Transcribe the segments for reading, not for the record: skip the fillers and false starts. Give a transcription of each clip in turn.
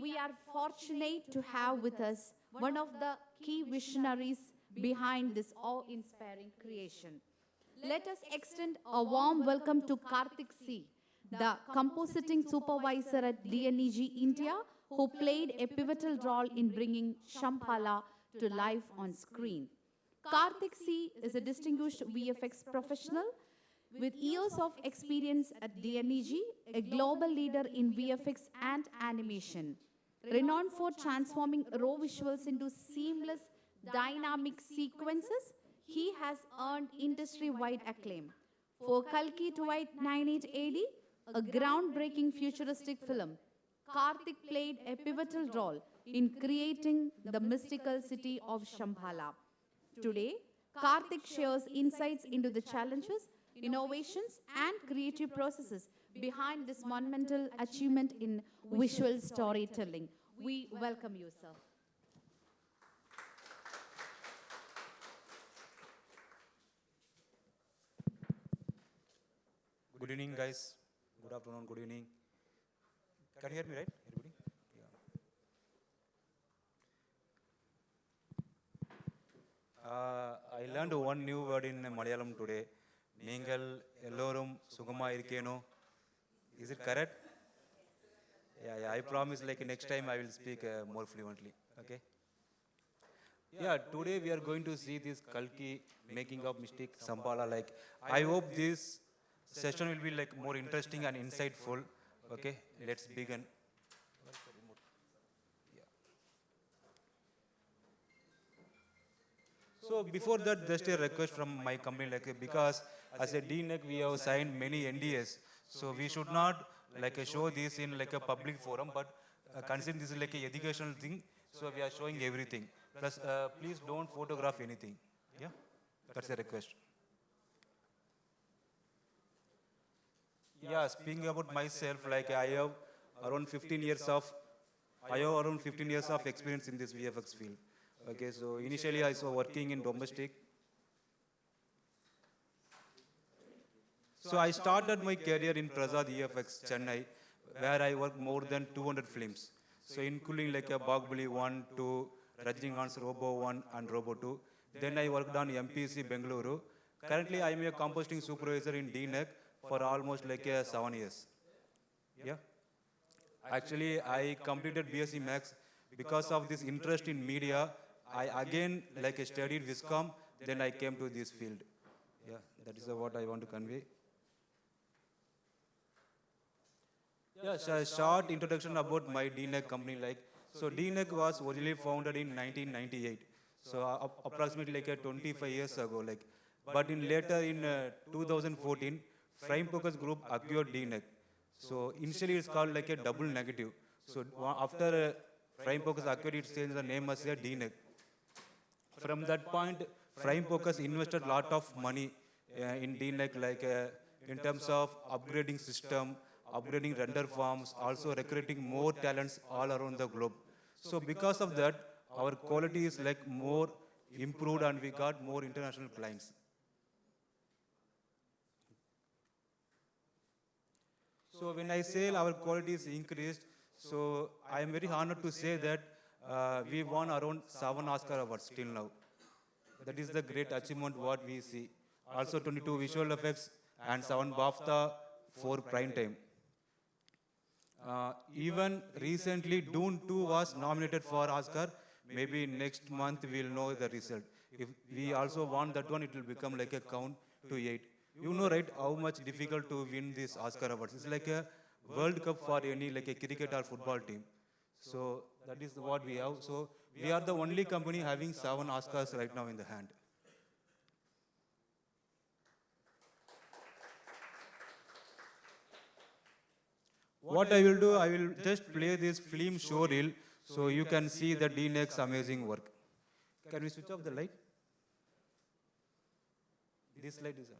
we are fortunate to have with us one of the key visionaries behind this awe-inspiring creation. Let us extend a warm welcome to Karthik C, the compositing supervisor at DNEG India, who played a pivotal role in bringing Shambhala to life on screen. Karthik C is a distinguished VFX professional with years of experience at DNEG, a global leader in VFX and animation. Renowned for transforming raw visuals into seamless, dynamic sequences, he has earned industry-wide acclaim. For Kalki 2898 AD, a groundbreaking futuristic film, Karthik played a pivotal role in creating the mystical city of Shambhala. Today, Karthik shares insights into the challenges, innovations, and creative processes behind this monumental achievement in visual storytelling. We welcome you, sir. Good evening, guys. Good afternoon, good evening. Can you hear me, right, everybody? I learned one new word in Malayalam today. Ningal ellorum sugama irkeno. Is it correct? Yeah, I promise like next time I will speak more fluently. Okay? Yeah, today we are going to see this Kalki making of mystic Shambhala. Like, I hope this session will be like more interesting and insightful. Okay, let's begin. So before that, just a request from my company, like because as a DNEG we have signed many NDAs, so we should not like show this in like a public forum, but consider this is like a educational thing, so we are showing everything. Plus, please don't photograph anything. Yeah, that's a request. Yeah, speaking about myself, like around 15 years of, I have around 15 years of experience in this VFX field. Okay, so initially I was working in domestic. So I started my career in Prasad EFX, Chennai, where I worked more than 200 films. So including like a Baghbali 1, 2, Rajinikanth's Robo 1 and Robo 2. Then I worked on MPC Bengaluru. Currently I am a compositing supervisor in DNEG for almost like 7 years. Yeah. Actually, I completed BSc Max because of this interest in media. I again like studied Viscom, then I came to this field. Yeah, that is what I want to convey. Yeah, so a short introduction about my DNEG company. Like, so DNEG was originally founded in 1998. So approximately like 25 years ago. Like, but in later in 2014, Frame Focus Group acquired DNEG. So initially it's called like a double negative. So after Frame Focus acquired, it changed the name as a DNEG. From that point, Frame Focus invested a lot of money in DNEG, like in terms of upgrading system, upgrading render farms, also recruiting more talents all around the globe. So because of that, our quality is like more improved and we got more international clients. So when I say our quality is increased, so I am very honored to say that we won around 7 Oscar awards till now. That is the great achievement what we see. Also 22 visual effects and 7 BAFTA for prime time. Even recently Dune 2 was nominated for Oscar. Maybe next month we'll know the result. If we also won that one, it will become like a count to 8. You know, right, how much difficult to win this Oscar awards. It's like a World Cup for any like a cricket or football team. So that is what we have. So we are the only company having 7 Oscars right now in the hand. What I will do, I will just play this film show reel so you can see the DNEG's amazing work. Can we switch off the light? This light is on.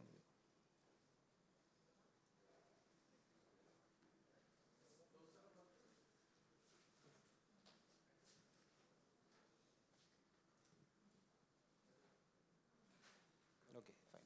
Okay, fine.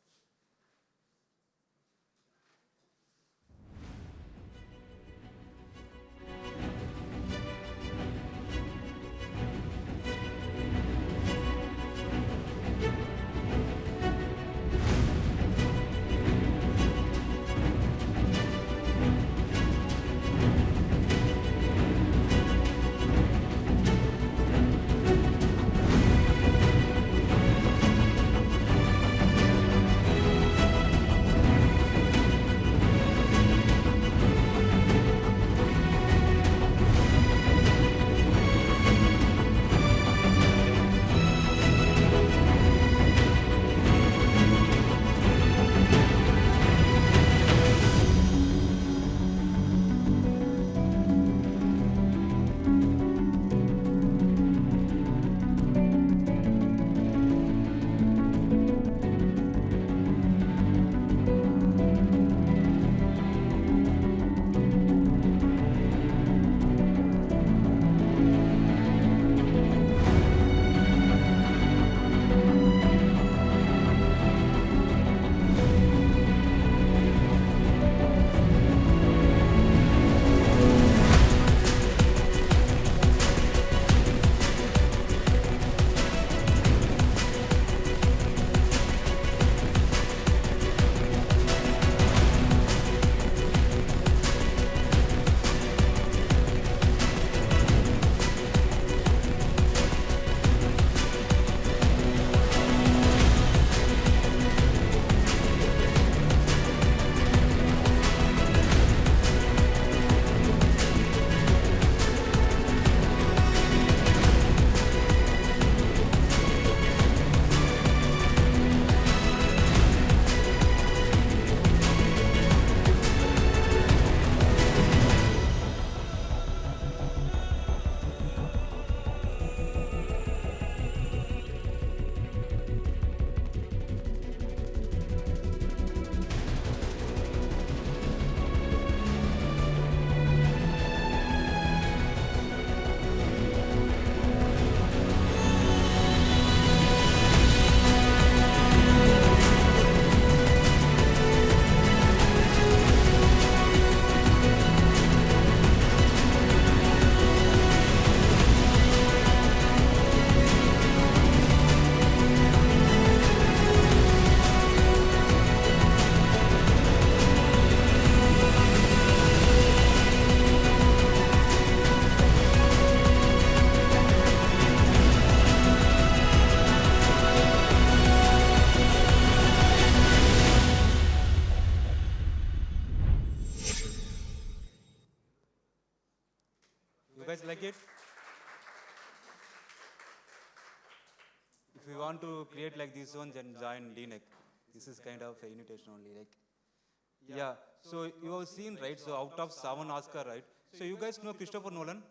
guys like it? If you want to create like this one, then join DNEG. This is kind of an invitation only. Like, yeah. So you have seen, right? So out of 7 Oscar, right? So you guys know Christopher Nolan?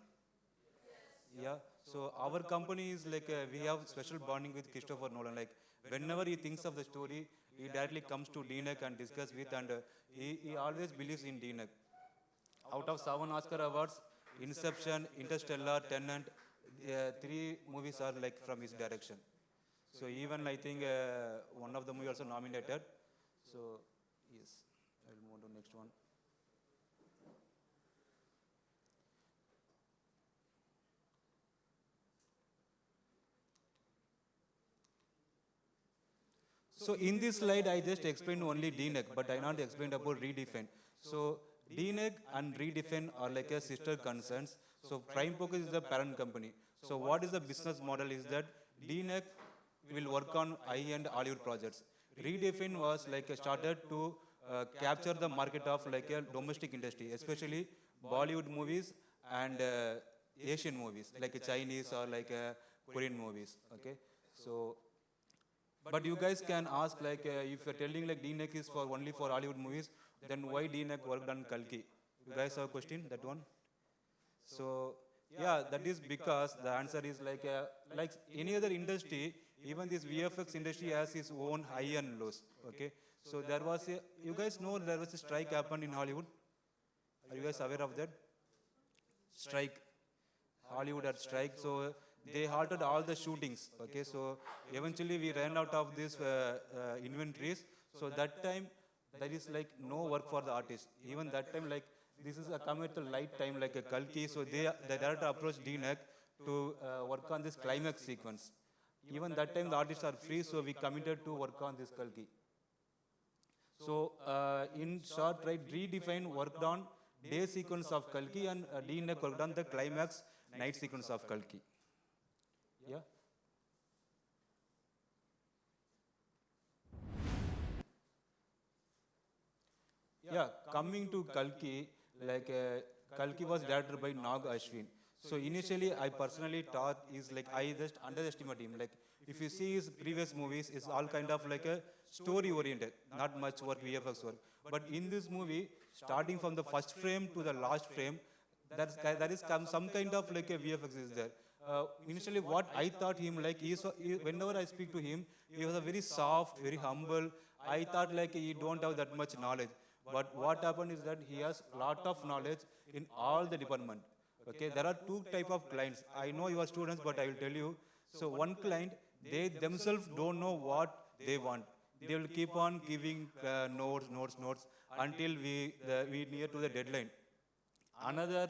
Yeah. So our company is like we have special bonding with Christopher Nolan. Like whenever he thinks of the story, he directly comes to DNEG and discuss with, and he always believes in DNEG. Out of 7 Oscar awards, Inception, Interstellar, Tenet, 3 movies are like from his direction. So even I think one of the movies also nominated. So yes, I will move on to next one. So in this slide, I just explained only DNEG, but I not explained about Redefine. So DNEG and Redefine are like a sister concerns. So Prime Focus is the parent company. So what is the business model is that DNEG will work on high-end Hollywood projects. Redefine was like started to capture the market of like a domestic industry, especially Bollywood movies and Asian movies, like Chinese or like Korean movies. Okay, so. But you guys can ask like if you're telling like DNEG is for only for Hollywood movies, then why DNEG worked on Kalki? You guys have a question, that one? So yeah, that is because the answer is like any other industry, even this VFX industry has its own high and lows. Okay, so there was a, you guys know there was a strike happened in Hollywood. Are you guys aware of that? Strike. Hollywood had strike, so they halted all the shootings. Okay, so eventually we ran out of these inventories. So that time there is like no work for the artist. Even that time, like this is a commercial light time like a Kalki. So the director approached DNEG to work on this climax sequence. Even that time the artists are free, so we committed to work on this Kalki. So in short, right, Redefine worked on day sequence of Kalki, and DNEG worked on the climax night sequence of Kalki. Yeah. Yeah, coming to Kalki, like Kalki was directed by Nag Ashwin. So initially, I personally thought is like I just underestimate him. Like if you see his previous movies, it's all kind of like a story oriented, not much work, VFX work. But in this movie, starting from the first frame to the last frame, that is some kind of like a VFX is there. Initially, what I thought him like, whenever I speak to him, he was a very soft, very humble. I thought like he don't have that much knowledge. But what happened is that he has lot of knowledge in all the department. Okay, there are 2 type of clients. I know you are students, but I will tell you. So one client, they themselves don't know what they want. They will keep on giving notes until we near to the deadline. Another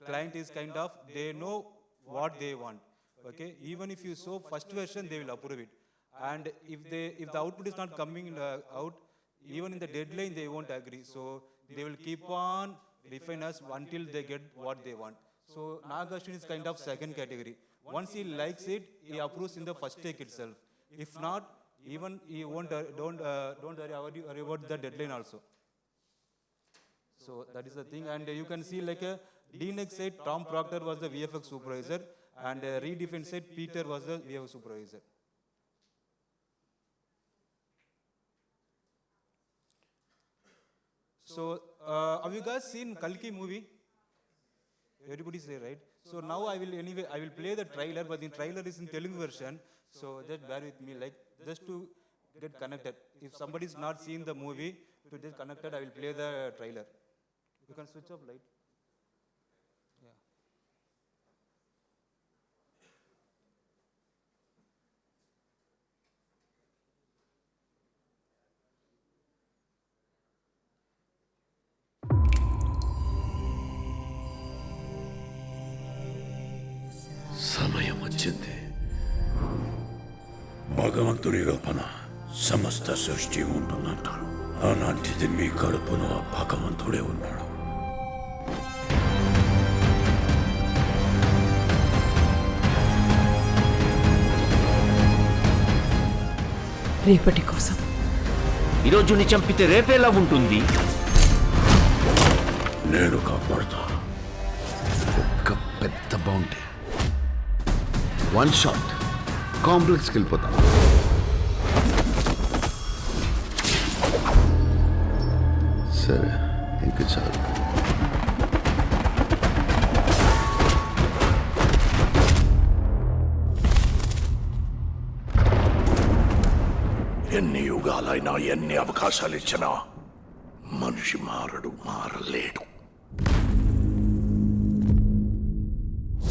client is kind of, they know what they want. Okay, even if you show first version, they will approve it. And if the output is not coming out, even in the deadline, they won't agree. So they will keep on refine us until they get what they want. So Nag Ashwin is kind of second category. Once he likes it, he approves in the first take itself. If not, even he won't don't worry about the deadline also. So that is the thing. And you can see like DNEG said Tom Proctor was the VFX supervisor, and Redefine said Peter was the VFX supervisor. So have you guys seen Kalki movie? Everybody say right. So now I will play the trailer, but the trailer is in Telugu version. So just bear with me, like just to get connected. If somebody is not seen the movie, to get connected, I will play the trailer. You can switch off light. Yeah. సమయం వచ్చింది. భగవంతుని కల్పన సమస్త సృష్టి ఉంటుందంటారు. అలాంటిది మీ కడుపులో ఆ భగవంతుడే ఉన్నాడు. రేపటి కోసం ఈరోజుని చంపితే రేపేలా ఉంటుంది? నేను కాపాడుతా. ఒక పెద్ద వన్ షాట్ కాంప్లెక్స్కి వెళ్ళిపోతాం. సరే ఇంక చాలు. ఎన్ని యుగాలైనా ఎన్ని అవకాశాలు ఇచ్చినా మనిషి మారలేడు.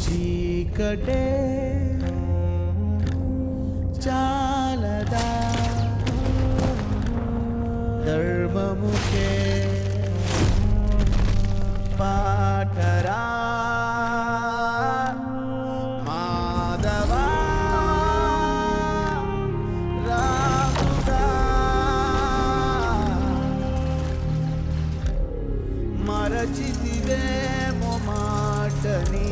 చీకటే చాలదా ధర్మముకే పాఠరా మాధవా రాముడా మరచితివేమో మాటని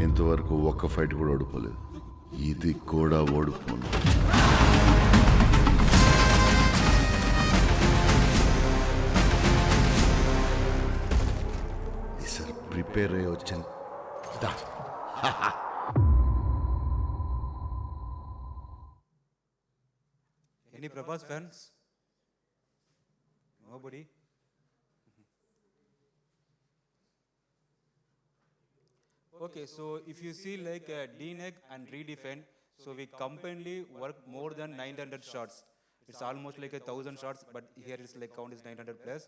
ఇంతవరకు ఒక్క ఫైట్ కూడా ఓడిపోలేదు. ఇది కూడా ఓడిపోను. ఈసారి ప్రిపేర్ అయ్యి వచ్చాను. Any Prabhas fans? Nobody? Okay, so if you see like DNEG and Redefine, so we combinedly work more than 900 shots. It's almost like 1,000 shots, but here it's like count is 900 plus.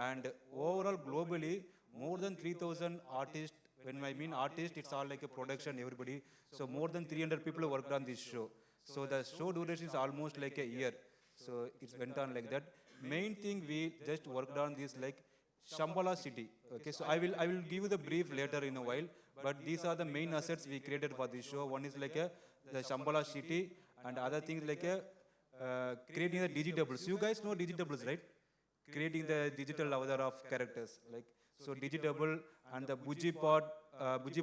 And overall globally, more than 3,000 artists. When I mean artists, it's all like a production, everybody. So more than 300 people worked on this show. So the show duration is almost like a year. So it went on like that. Main thing we just worked on this like Shambhala city. Okay, so I will give you the brief later in a while. But these are the main assets we created for this show. One is like the Shambhala city, and other things like creating the digitables. You guys know digitables, right? Creating the digital avatar of characters. Like so, digitable and the Buji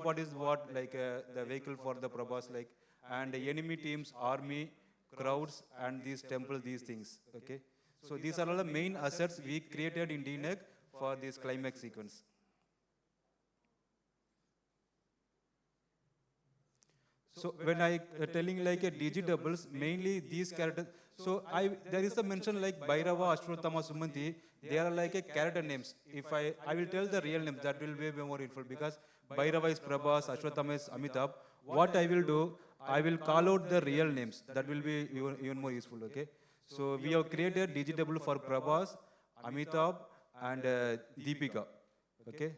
pod is what like the vehicle for the Prabhas, like, and the enemy teams, army, crowds, and these temples, these things. Okay, so these are all the main assets we created in DNEG for this climax sequence. So when I telling like a digitables, mainly these characters. So there is a mention like Bhairava, Ashwatthama, Sumanti. They are like a character names. If I will tell the real names, that will be more info because Bhairava is Prabhas, Ashwatthama is Amitabh. What I will do, I will call out the real names. That will be even more useful. Okay. So we have created digitable for Prabhas, Amitabh, and Deepika. Okay.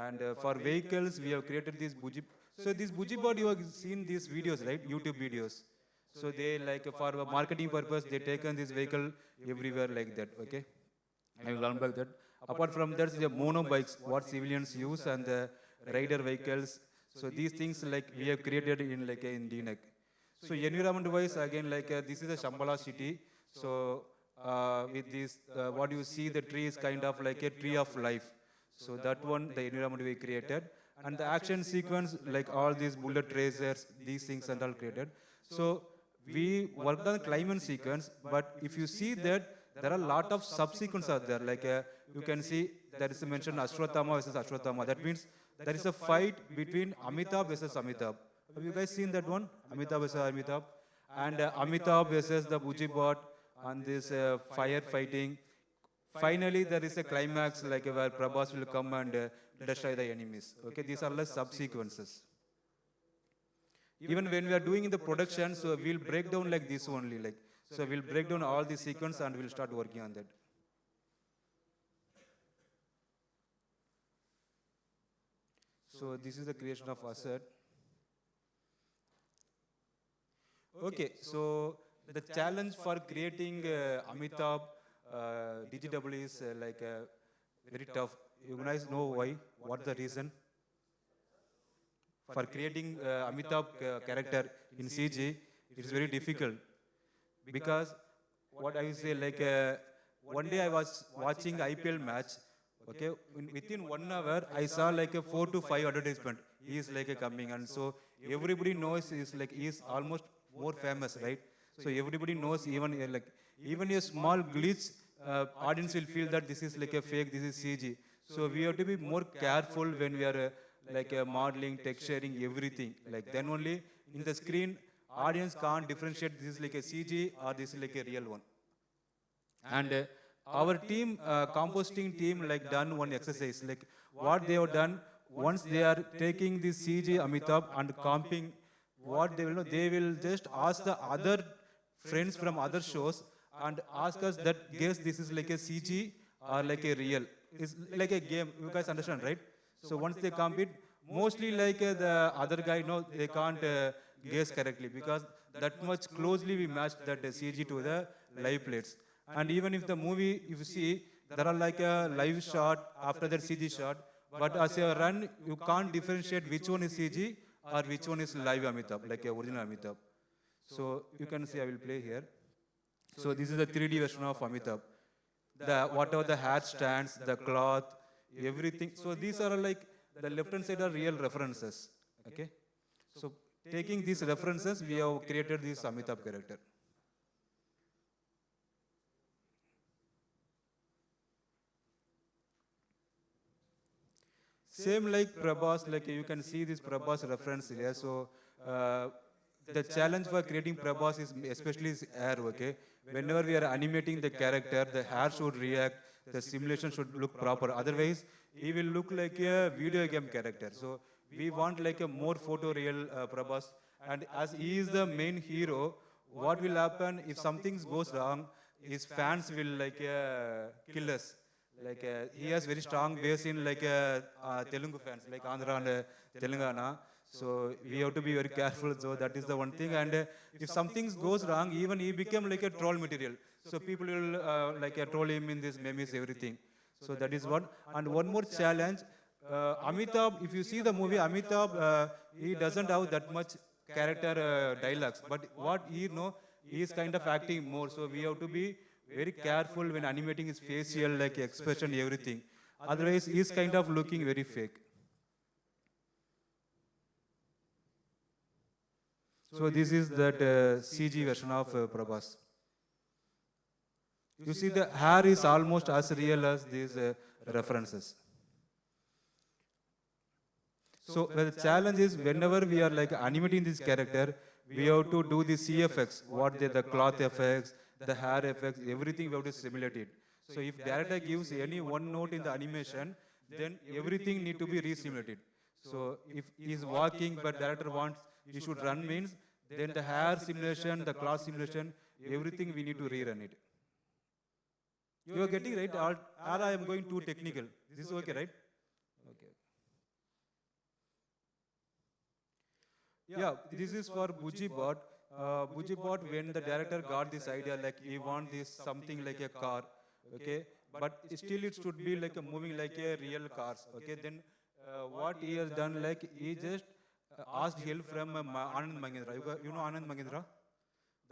And for vehicles, we have created this Buji. So this Buji board, you have seen these videos, right? YouTube videos. So they like for a marketing purpose, they taken this vehicle everywhere like that. Okay, I will learn back that. Apart from that, the mono bikes, what civilians use, and the rider vehicles. So these things like we have created in like in DNEG. So environment wise, again like this is a Shambhala city. So with this, what you see, the tree is kind of like a tree of life. So that one, the environment we created. And the action sequence, like all these bullet tracers, these things and all created. So we worked on the climax sequence, but if you see that there are a lot of subsequences out there. Like you can see there is a mention Ashwatthama versus Ashwatthama. That means there is a fight between Amitabh versus Amitabh. Have you guys seen that one? Amitabh versus Amitabh. And Amitabh versus the Buji bot on this firefighting. Finally, there is a climax like where Prabhas will come and destroy the enemies. Okay, these are the subsequences. Even when we are doing in the production, so we'll break down like this only. Like so, we'll break down all the sequence and we'll start working on that. So this is the creation of asset. Okay, so the challenge for creating Amitabh digitable is very tough. You guys know why? What's the reason? For creating Amitabh character in CG, it's very difficult because what I say one day I was watching IPL match. Okay, within 1 hour, I saw like a 4 to 5 advertisement. He is like a coming, and so everybody knows he is almost more famous, right? So everybody knows even a small glitch, audience will feel that this is like a fake, this is CG. So we have to be more careful when we are modeling, texturing, everything. Like then only in the screen, audience can't differentiate this is like a CG or this is like a real one. And our team, compositing team, like done one exercise. Like what they have done, once they are taking this CG Amitabh and comping, what they will know, they will just ask the other friends from other shows and ask us that guess this is like a CG or like a real. It's like a game. You guys understand, right? So once they compete, mostly like the other guy, no, they can't guess correctly because that much closely we matched that CG to the live plates. And even if the movie, if you see, there are like a live shot after that CG shot, but as you run, you can't differentiate which one is CG or which one is live Amitabh, like a original Amitabh. So you can see, I will play here. So this is the 3D version of Amitabh. Whatever the hat stands, the cloth, everything. So these are like, the left hand side are real references. Okay. So taking these references, we have created this Amitabh character. Same like Prabhas, like you can see this Prabhas reference here. So the challenge for creating Prabhas is especially his hair, okay? Whenever we are animating the character, the hair should react, the simulation should look proper. Otherwise, he will look like a video game character. So we want like a more photoreal Prabhas. And as he is the main hero, what will happen if something goes wrong, his fans will like kill us. Like he has very strong base in like Telugu fans, like Andhra and Telangana. So we have to be very careful. So that is the one thing. And if something goes wrong, even he become like a troll material. So people will troll him in this memes, everything. So that is one. And one more challenge. Amitabh, if you see the movie, Amitabh, he doesn't have that much character dialogues. But what he he is kind of acting more. So we have to be very careful when animating his facial, like expression, everything. Otherwise, he is kind of looking very fake. So this is that CG version of Prabhas. You see the hair is almost as real as these references. So the challenge is whenever we are like animating this character, we have to do the CFX, the cloth effects, the hair effects, everything we have to simulate it. So if director gives any one note in the animation, then everything need to be re-simulated. So if he is walking but director wants he should run means, then the hair simulation, the cloth simulation, everything we need to rerun it. You are getting right, or I am going too technical. This is okay, right? Okay. Yeah, this is for Bujibot. Bujibot, when the director got this idea, like he want this something like a car, okay, but still it should be like a moving like a real cars, okay. Then what he has done, like he just asked help from Anand Mahindra. You know Anand Mahindra,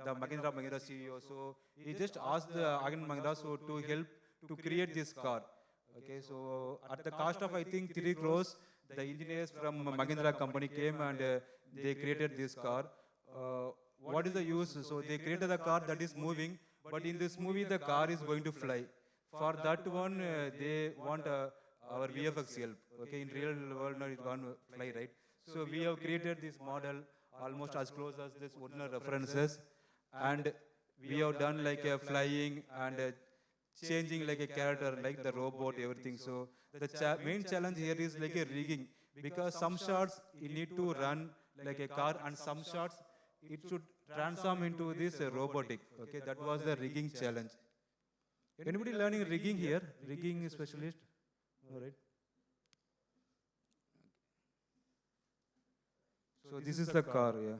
the Mahindra CEO. So he just asked the Anand Mahindra to help to create this car, okay. So at the cost of I think 3 crores, the engineers from Mahindra company came and they created this car. What is the use? So they created a car that is moving, but in this movie the car is going to fly. For that one, they want our VFX help. Okay, in real world now it can't fly, right? So we have created this model almost as close as this original references, and we have done like a flying and changing like a character, like the robot, everything. So the main challenge here is like a rigging, because some shots you need to run like a car, and some shots it should transform into this robotic. Okay, that was the rigging challenge. Anybody learning rigging here? Rigging specialist? All right. So this is the car, yeah.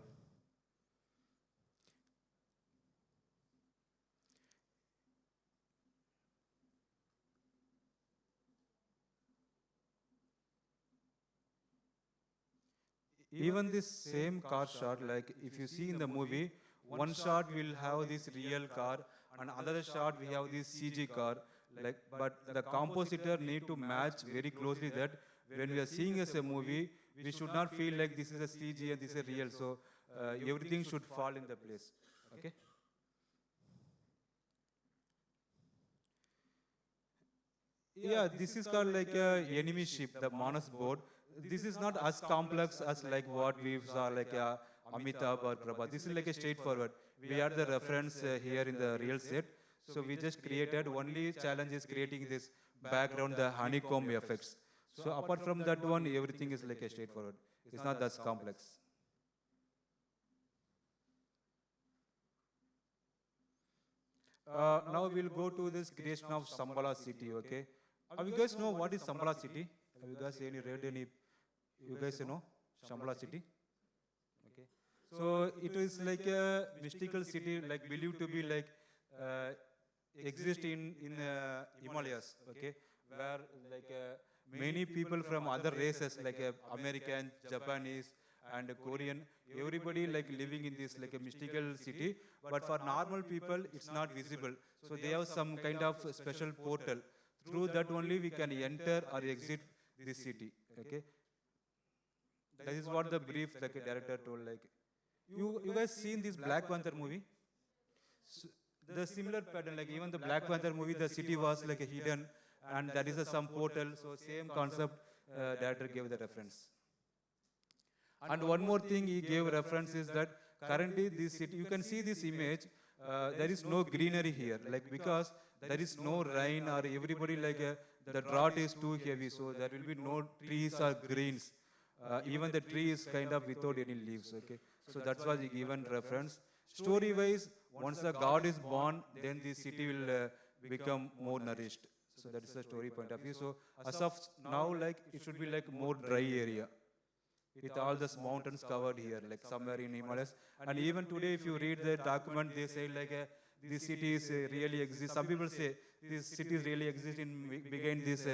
Even this same car shot, like if you see in the movie, one shot will have this real car, and another shot we have this CG car. Like, but the compositor need to match very closely that when we are seeing as a movie, we should not feel like this is a CG and this is a real. So everything should fall in the place. Okay. Yeah, this is called like a enemy ship, the Manas board. This is not as complex as like what we saw like Amitabh or Prabha. This is like a straightforward. We had the reference here in the real set. So we just created, only challenge is creating this background, the honeycomb effects. So apart from that one, everything is like a straightforward. It's not that complex. Now we'll go to this creation of Shambhala city, okay? You guys know what is Shambhala city? Have you guys read any, you guys know Shambhala city? Okay. So it is like a mystical city, like believed to be like, exist in Himalayas, okay, where like many people from other races like American, Japanese, and Korean, everybody like living in this like a mystical city. But for normal people, it's not visible. So they have some kind of special portal. Through that only we can enter or exit this city. Okay. That is what the brief like a director told. Like, you guys seen this Black Panther movie? So, the similar pattern, like even the Black Panther movie, the city was like a hidden, and that is some portal. So same concept, director gave the reference. And one more thing he gave reference is that currently this city, you can see this image, there is no greenery here, like because there is no rain or everybody like the drought is too heavy, so there will be no trees or greens. Even the tree is kind of without any leaves, okay. So that's why he given reference. Story-wise, once the God is born, then the city will become more nourished. So that is the story point of view. So as of now, like it should be like more dry area with all these mountains covered here, like somewhere in Himalayas. And even today, if you read the document, they say like these cities really exist. Some people say these cities really exist in behind this.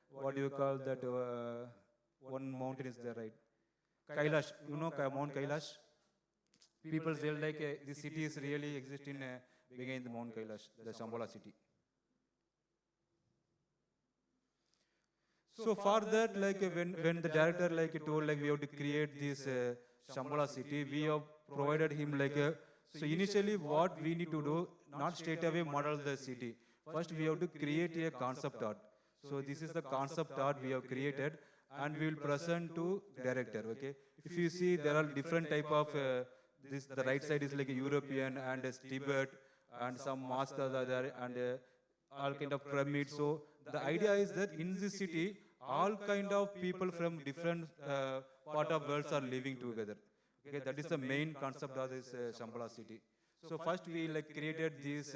What do you call that? One mountain is there, right? Kailash. You know Mount Kailash? People say like the cities really exist in behind the Mount Kailash, the Shambhala city. So for that, like when the director like told like we have to create this Shambhala city, we have provided him like so initially what we need to do, not straight away model the city. First we have to create a concept art. So this is the concept art we have created, and we will present to director. Okay. If you see, there are different type of this. The right side is like a European and a Tibet, and some mosques are there, and all kind of pyramids. So the idea is that in this city, all kind of people from different part of worlds are living together. Okay, that is the main concept of this Shambhala city. So first we like created this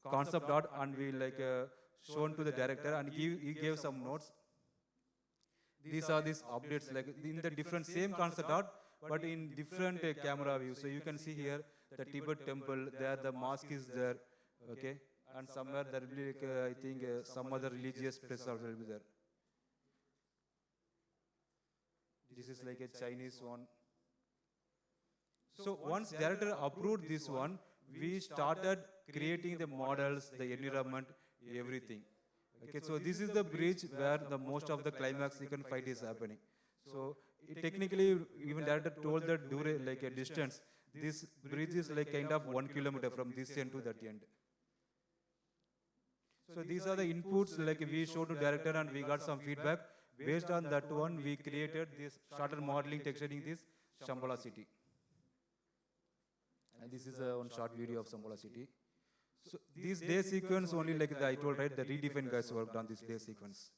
concept art, and we like shown to the director, and he gave some notes. These are these updates like in the different same concept art, but in different camera views. So you can see here the Tibet temple, there the mosque is there, okay, and somewhere there will be like, I think some other religious place also will be there. This is like a Chinese one. So once director approved this one, we started creating the models, the environment, everything. Okay, so this is the bridge where the most of the climax sequence fight is happening. So technically, even director told that like a distance, this bridge is like kind of 1 kilometer from this end to that end. So these are the inputs like we showed to director, and we got some feedback. Based on that one, we created this, started modeling, texturing this Shambhala city. And this is one short video of Shambhala city. So this day sequence only like I told, right, the Redefine guys worked on this day sequence.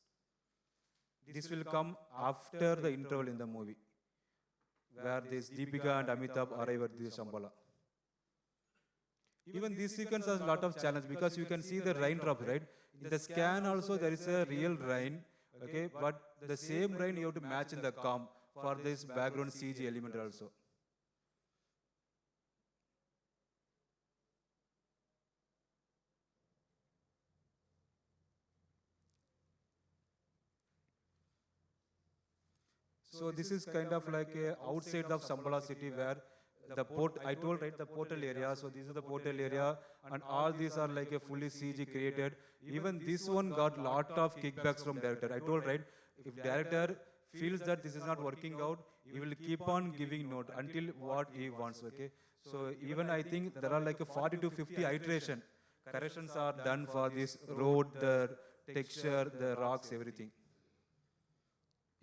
This will come after the interval in the movie, where this Deepika and Amitabh arrive at the Shambhala. Even this sequence has a lot of challenge because you can see the raindrop, right? In the scan also there is a real rain, okay, but the same rain you have to match in the comp for this background CG element also. So this is kind of like outside of Shambhala city, where the port, I told right, the portal area. So this is the portal area, and all these are like a fully CG created. Even this one got lot of kickbacks from director. I told right, if director feels that this is not working out, he will keep on giving note until what he wants. Okay. So even I think there are like a 40 to 50 iteration corrections are done for this road, the texture, the rocks, everything.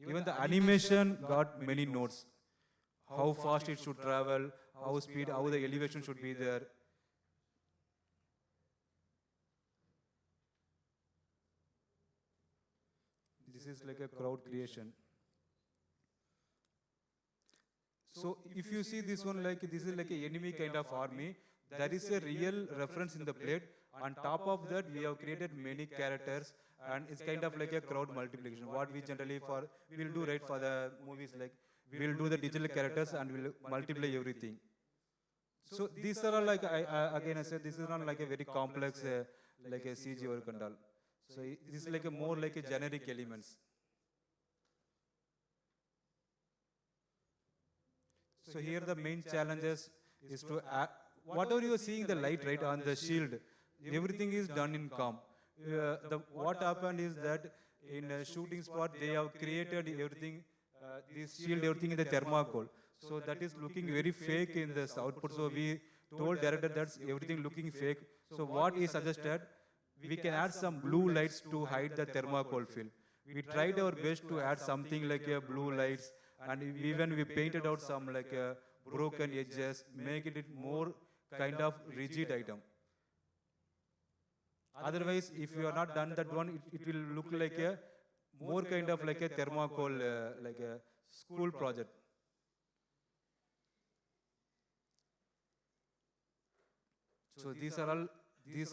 Even the animation got many notes. How fast it should travel, how speed, how the elevation should be there. This is like a crowd creation. So if you see this one, like this is like a enemy kind of army. There is a real reference in the plate. On top of that, we have created many characters, and it's kind of like a crowd multiplication. What we generally we'll do right for the movies, like we'll do the digital characters and we'll multiply everything. So these are all like, again I said, this is not like a very complex, like a CG work and all. So this is like a more like a generic elements. So here the main challenges is to, whatever you are seeing the light right on the shield, everything is done in comp. What happened is that in a shooting spot, they have created everything, this shield, everything in the thermocol. So that is looking very fake in this output. So we told director that's everything looking fake. So what he suggested, we can add some blue lights to hide the thermocol film. We tried our best to add something like a blue lights, and even we painted out some like broken edges, make it more kind of rigid item. Otherwise, if you are not done that one, it will look like a more kind of like a thermocol, like a school project. So these are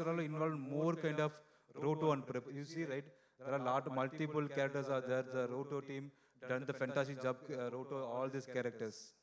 all involved more kind of roto and prep. You see, right? There are multiple characters are there. The roto team done the fantastic job. Roto all these characters.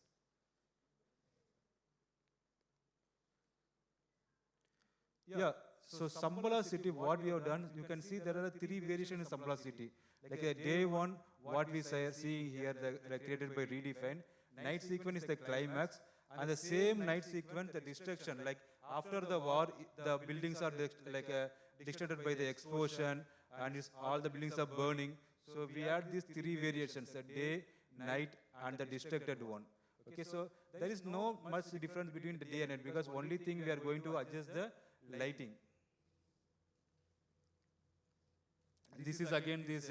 Yeah. So Shambhala city, what we have done, you can see there are 3 variations in Shambhala city. Like a day one, what we seeing here, the created by Redefine. Night sequence is the climax, and the same night sequence, the destruction. Like after the war, the buildings are destroyed by the explosion, and all the buildings are burning. So we had these 3 variations: the day, night, and the destructed one. Okay, so there is no much difference between the day and night, because only thing we are going to adjust the lighting. This is again this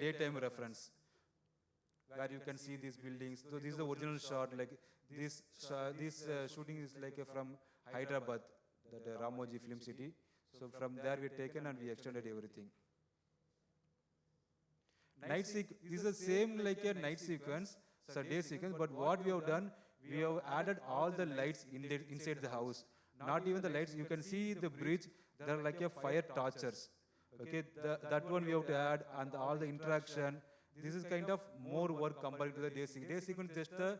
daytime reference, where you can see these buildings. So this is the original shot. Like this shooting is like from Hyderabad, that Ramoji Film City. So from there we taken and we extended everything. This is the same like a night sequence, so day sequence. But what we have done, we have added all the lights inside the house. Not even the lights. You can see the bridge. There are like a fire torches. Okay, that one we have to add, and all the interaction. This is kind of more work compared to the day sequence. Day sequence just the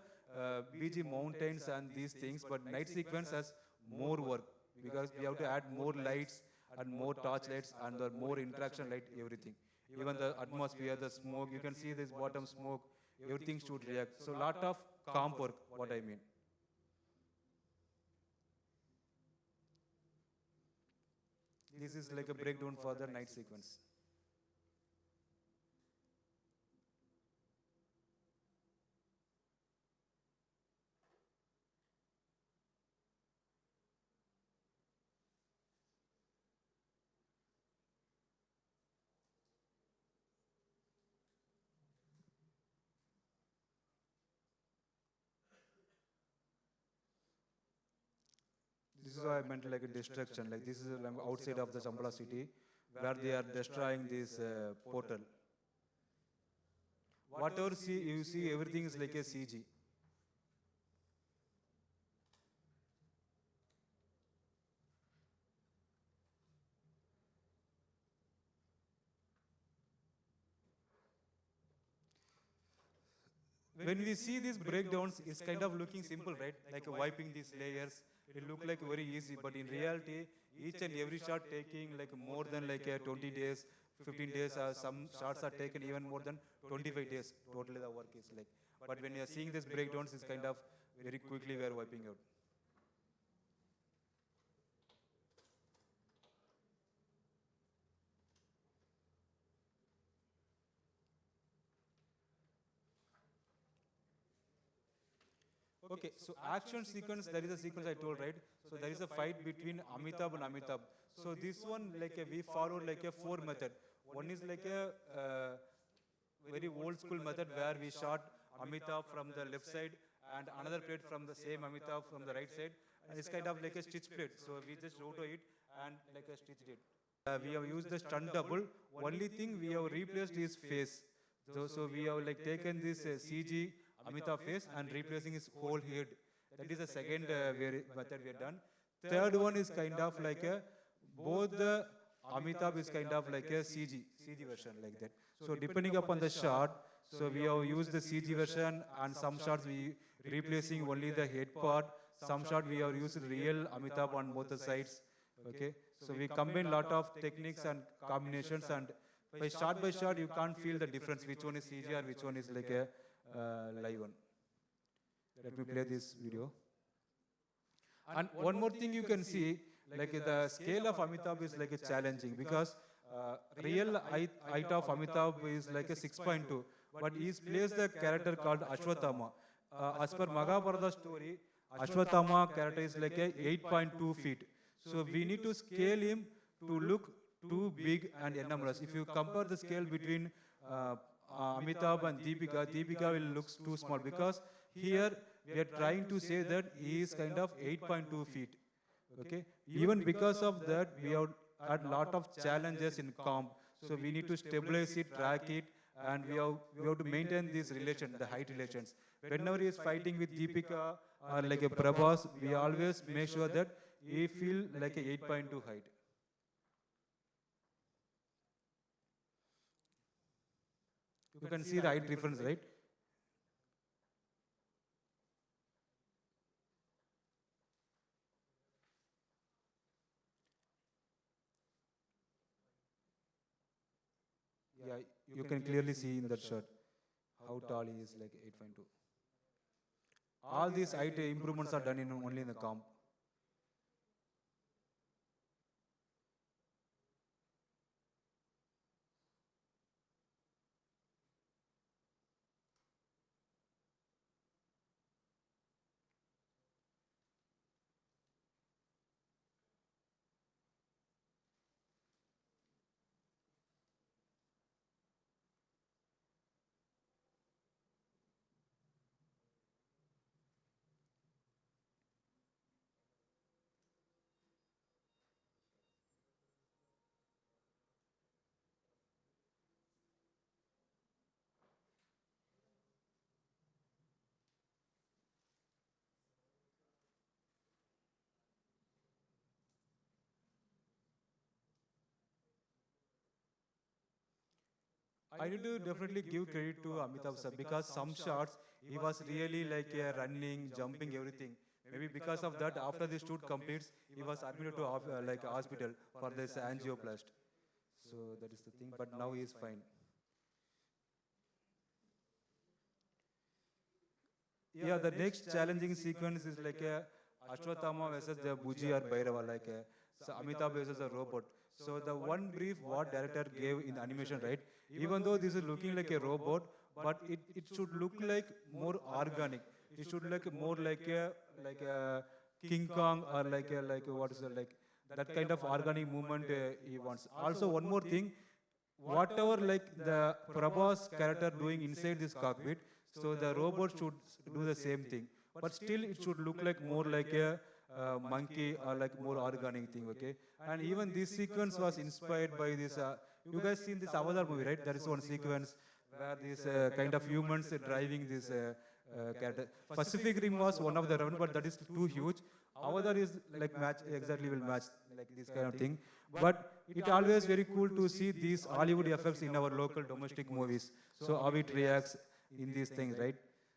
BG mountains and these things, but night sequence has more work, because we have to add more lights and more torch lights and the more interaction light, everything. Even the atmosphere, the smoke, you can see this bottom smoke, everything should react. So lot of comp work, what I mean. This is like a breakdown for the night sequence. This is why I meant like a destruction. Like this is outside of the Shambhala city, where they are destroying this portal. Whatever you see, everything is like a CG. When we see these breakdowns, it's kind of looking simple, right? Like wiping these layers. It look like very easy, but in reality, each and every shot taking like more than like 20 days, 15 days. Some shots are taken even more than 25 days. Totally the work is like. But when you are seeing these breakdowns, it's kind of very quickly we are wiping out. Okay, so action sequence, there is a sequence I told, right? So there is a fight between Amitabh and Amitabh. So this one, like we follow like a four method. One is like a very old school method where we shot Amitabh from the left side and another plate from the same Amitabh from the right side. And it's kind of like a stitch plate. So we just roto it and like a stitched it. We have used the stunt double. Only thing we have replaced his face. So we have like taken this CG Amitabh face and replacing his whole head. That is the second method we have done. Third one is kind of like a, both the Amitabh is kind of like a CG version like that. So depending upon the shot, so we have used the CG version and some shots we replacing only the head part. Some shot we have used real Amitabh on both the sides. Okay, so we combine lot of techniques and combinations, and by shot you can't feel the difference which one is CG and which one is like a live one. Let me play this video. And one more thing you can see, like the scale of Amitabh is like a challenging because real height of Amitabh is like a 6.2, but he's plays the character called Ashwatthama. As per Mahabharata story, Ashwatthama character is like a 8.2 feet. So we need to scale him to look too big and enormous. If you compare the scale between Amitabh and Deepika will look too small because here we are trying to say that he is kind of 8.2 feet. Okay, even because of that we have had lot of challenges in comp. So we need to stabilize it, track it, and we have to maintain this relation, the height relations. Whenever he is fighting with Deepika or like a Prabhas, we always make sure that he feel like a 8.2 height. You can see the height difference, right? Yeah, you can clearly see in that shot how tall he is, like 8.2. All these height improvements are done in only in the comp. I need to definitely give credit to Amitabh sir because some shots he was really like running, jumping, everything. Maybe because of that, after the shoot completes, he was admitted to like hospital for this angioplast. So that is the thing. But now he is fine. Yeah, the next challenging sequence is like a Ashwatthama versus the Buji or Bhairava, like a, so Amitabh versus a robot. So the one brief what director gave in animation, right? Even though this is looking like a robot, but it should look like more organic. It should look more like a King Kong or like what is it, like that kind of organic movement he wants. Also one more thing, whatever like the Prabhas character doing inside this cockpit, so the robot should do the same thing. But still it should look like more like a monkey or like more organic thing, okay? And even this sequence was inspired by this, you guys seen this Avatar movie, right? There is one sequence where this kind of humans driving this character. Pacific Rim was one of the round, but that is too huge. Avatar is like exactly will match like this kind of thing. But it always very cool to see these Hollywood effects in our local domestic movies. So how it reacts in these things, right?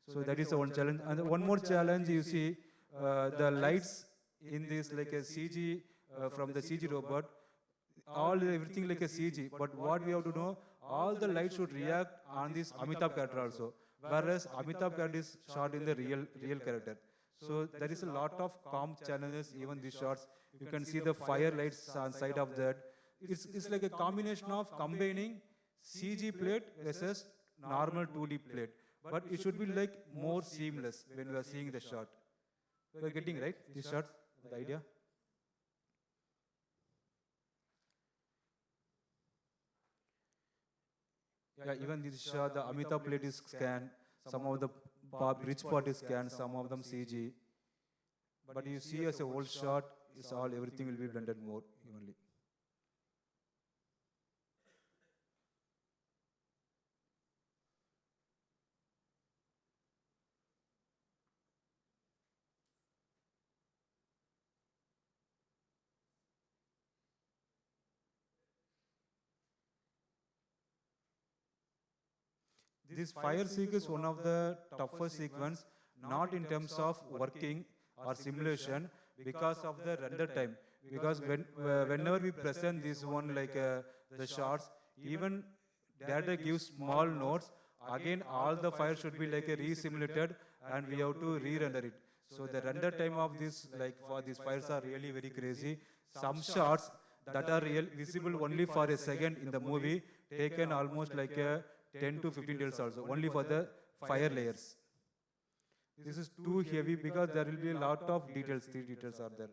So that is one challenge. And one more challenge you see, the lights in this like a CG from the CG robot, everything like a CG. But what we have to know, all the lights should react on this Amitabh character also. Whereas Amitabh character is shot in the real character. So there is a lot of comp challenges, even these shots. You can see the fire lights on side of that. It's like a combination of combining CG plate versus normal 2D plate. But it should be like more seamless when we are seeing the shot. We are getting right, these shots, the idea? Yeah, even this shot, the Amitabh plate is scanned, some of the bridge part is scanned, some of them CG. But you see as a whole shot, it's all, everything will be blended more evenly. This fire sequence is one of the toughest sequence, not in terms of working or simulation, because of the render time. Because whenever we present this one, like the shots, even data gives small notes, again all the fire should be like re-simulated and we have to re-render it. So the render time of this, like for these fires are really very crazy. Some shots that are visible only for a second in the movie, taken almost like a 10 to 15 details also, only for the fire layers. This is too heavy because there will be a lot of details, 3 details are there.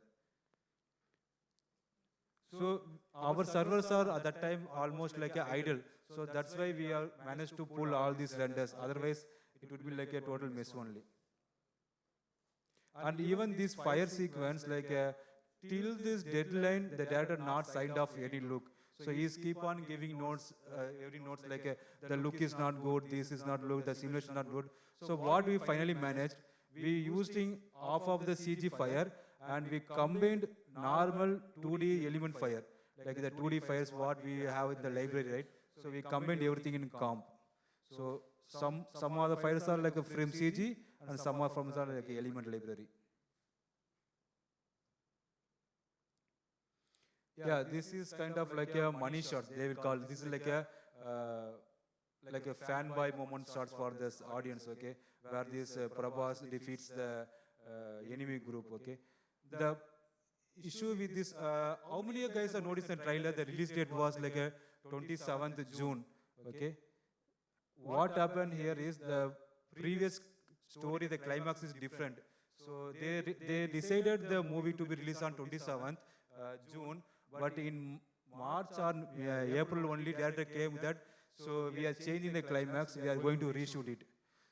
So our servers are at that time almost like a idle. So that's why we have managed to pull all these renders. Otherwise, it would be like a total mess only. And even this fire sequence, like till this deadline, the director not signed off any look. So he's keep on giving notes, every notes like the look is not good, this is not good, the simulation is not good. So what we finally managed, we using half of the CG fire and we combined normal 2D element fire, like the 2D fires what we have in the library, right? So we combined everything in comp. So some of the fires are like a frame CG and some of them are like element library. Yeah, this is kind of like a money shots, they will call. This is like a fanboy moment shots for this audience, okay? Where this Prabhas defeats the enemy group, okay? The issue with this, how many of you guys have noticed the trailer? The release date was like a 27th June, okay? What happened here is the previous story, the climax is different. So they decided the movie to be released on 27th June, but in March or April only director came that, so we are changing the climax, we are going to reshoot it.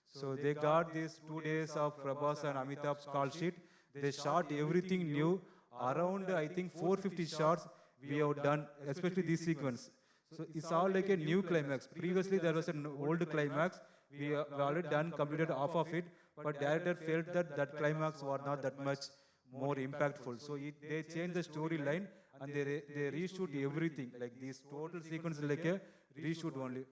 So they got these 2 days of Prabhas and Amitabh's call sheet. They shot everything new. Around, I think, 450 shots we have done, especially this sequence. So it's all like a new climax. Previously there was an old climax. We have already done, completed half of it, but director felt that that climax was not that much more impactful. So they changed the storyline and they reshoot everything. Like this total sequence is like a reshoot only.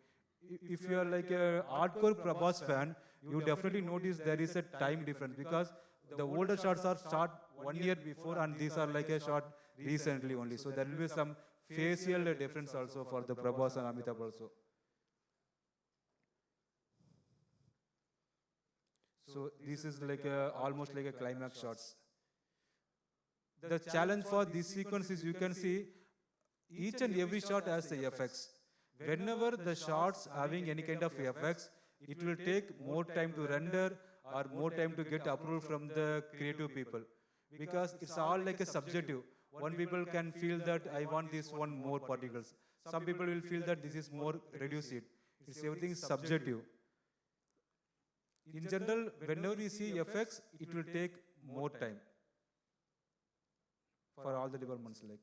If you are like a hardcore Prabhas fan, you definitely notice there is a time difference because the older shots are shot 1 year before and these are like a shot recently only. So there will be some facial difference also for the Prabhas and Amitabh also. So this is like almost like a climax shots. The challenge for this sequence is you can see each and every shot has the effects. Whenever the shots having any kind of effects, it will take more time to render or more time to get approval from the creative people. Because it's all like a subjective. One people can feel that I want this one more particles. Some people will feel that this is more reduce it. It's everything subjective. In general, whenever we see effects, it will take more time for all the developments like.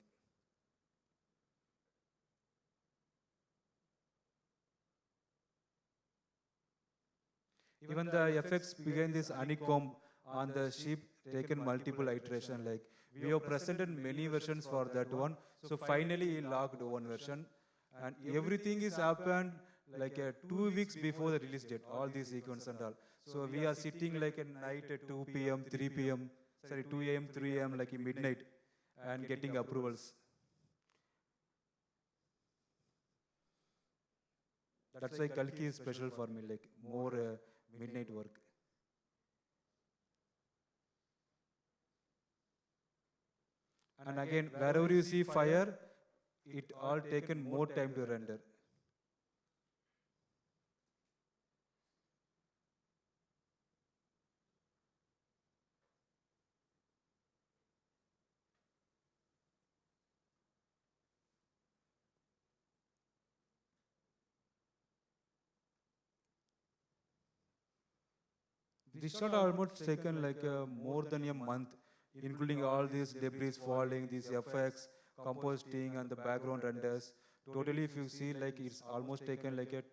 Even the effects behind this honeycomb on the sheep taken multiple iteration, like we have presented many versions for that one. So finally he locked one version and everything is happened like 2 weeks before the release date, all these sequence and all. So we are sitting like at night at 2 p.m., 3 p.m., sorry 2 a.m., 3 a.m. like in midnight and getting approvals. That's why Kalki is special for me, like more midnight work. And again, wherever you see fire, it all taken more time to render. This shot almost taken like more than a month, including all these debris falling, these effects, compositing, and the background renders. Totally, if you see, like it's almost taken like a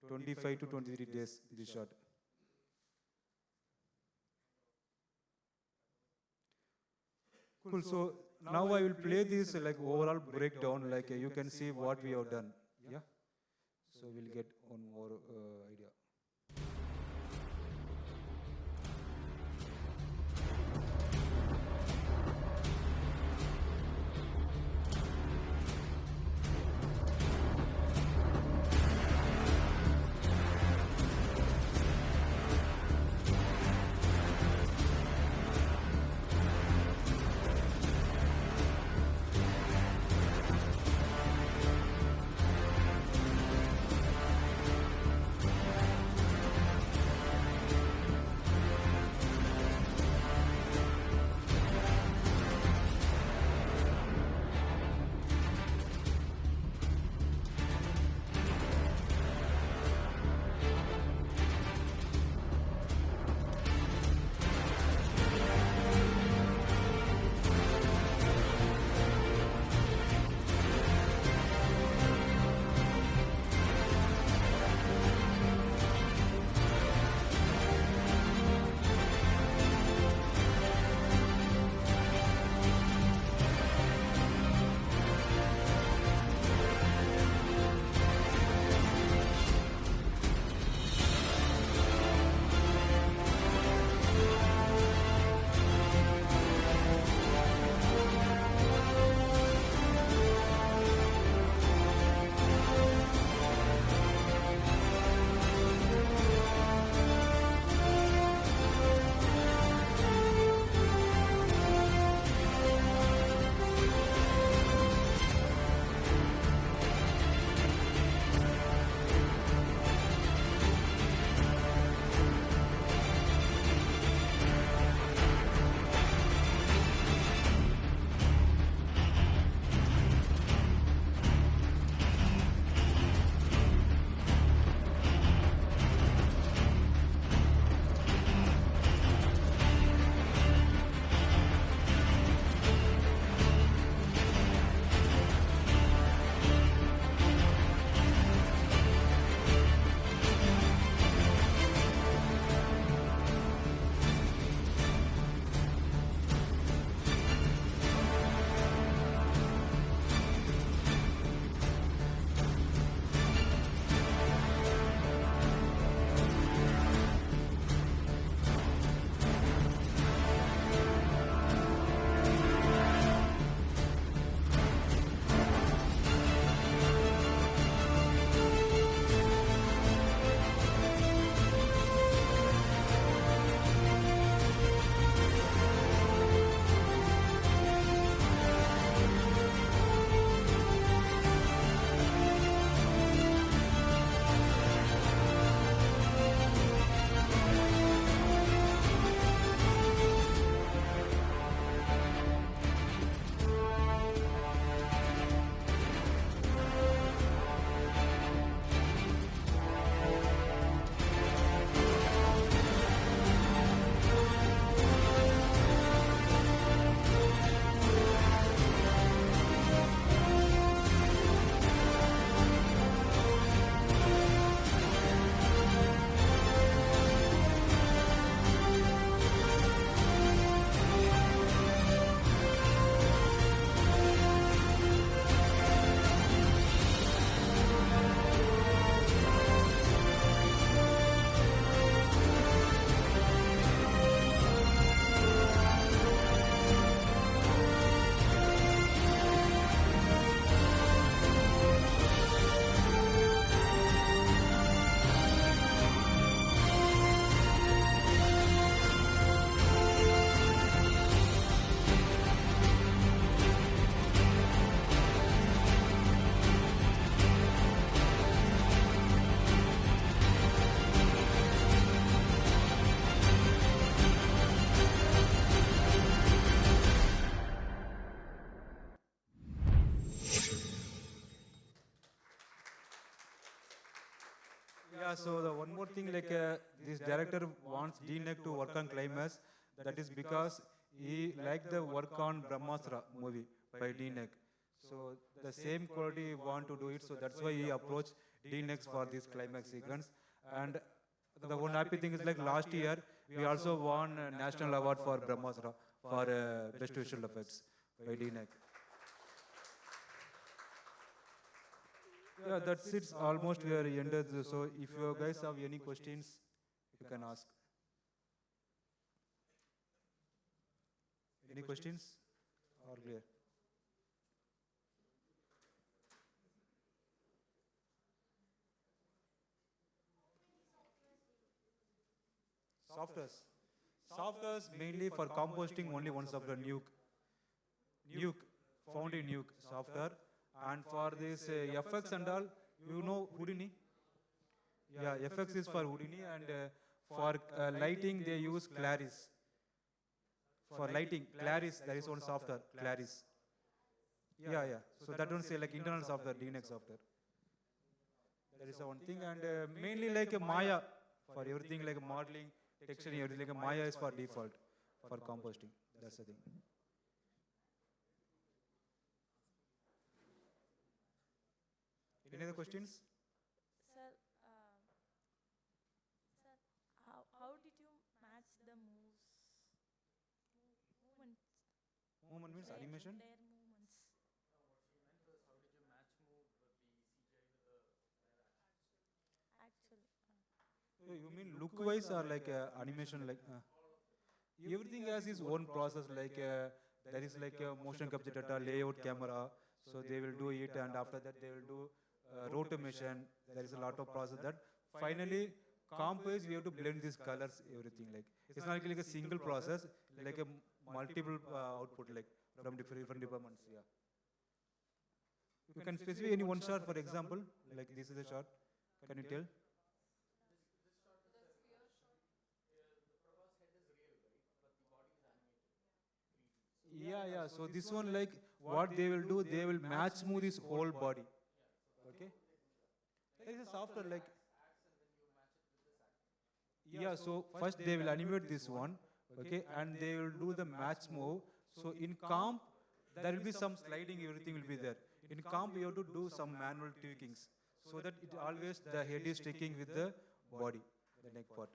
25 to 23 days. This shot. Cool. So now I will play this like overall breakdown. Like you can see what we have done. Yeah. So we'll get one more idea. so the one more thing, this director wants DNEG to work on climax. That is because he liked the work on Brahmastra movie by DNEG. So the same quality he want to do it. So that's why he approached DNEG for this climax sequence. And the one happy thing is like last year we also won a national award for Brahmastra for best visual effects by DNEG. Yeah, that's it. Almost we are ended. So if you guys have any questions, you can ask. Any questions? Or clear? Softwares. Softwares mainly for compositing only one software, Nuke. Nuke, found in Nuke software. And for this FX and all, you know Houdini? Yeah, FX is for Houdini, and for lighting they use Claris. For lighting, Claris, there is one software, Claris. Yeah. So that don't say like internal software, DNEG software. That is one thing, and mainly like a Maya for everything like modeling, texturing, everything. Like a Maya is for default for compositing. That's the thing. Any other questions? Sir, how did you match the movements? Movement means animation? Their movements. Actually. You mean look-wise or like animation? Like everything has its own process. Like there is like a motion capture data, layout, camera. So they will do it, and after that they will do rotation. There is a lot of process that finally compose. We have to blend these colors, everything. Like it's not like a single process, like a multiple output, like from different departments. Yeah. You can specify any one shot, for example, like this is a shot. Can you tell? Yeah. So this one, like, what they will do, they will match move this whole body. Okay. There is a software like. Yeah. So first they will animate this one. Okay, and they will do the match move. So in comp, there will be some sliding. Everything will be there. In comp, you have to do some manual tweakings so that it always the head is sticking with the body, the neck part.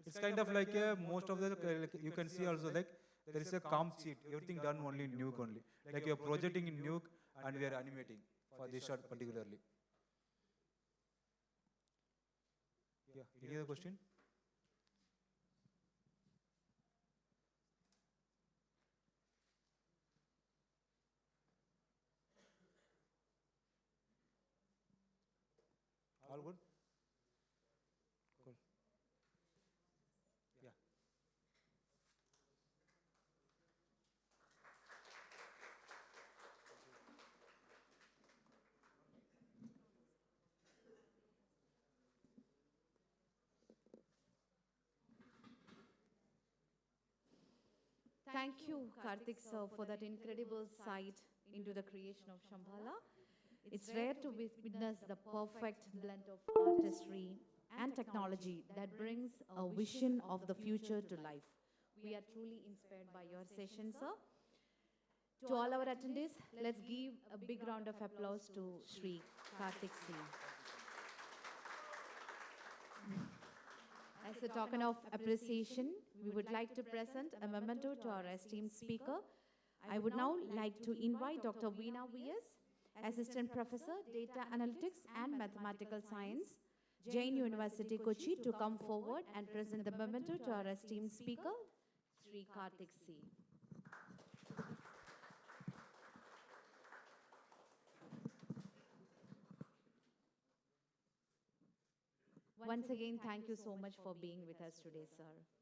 It's kind of like most of the like you can see also like. There is a comp sheet, everything done only in Nuke only. Like you are projecting in Nuke and we are animating for this shot particularly. Yeah, any other question? All good? Cool. Yeah. Thank you, Karthik sir, for that incredible sight into the creation of Shambhala. It's rare to witness the perfect blend of artistry and technology that brings a vision of the future to life. We are truly inspired by your session, sir. To all our attendees, let's give a big round of applause to Sri Karthik Singh. As a token of appreciation, we would like to present a memento to our esteemed speaker. I would now like to invite Dr. Veena V.S., Assistant Professor, Data Analytics and Mathematical Science, Jain University, Kochi, to come forward and present the memento to our esteemed speaker, Sri Karthik C. Once again, thank you so much for being with us today, sir.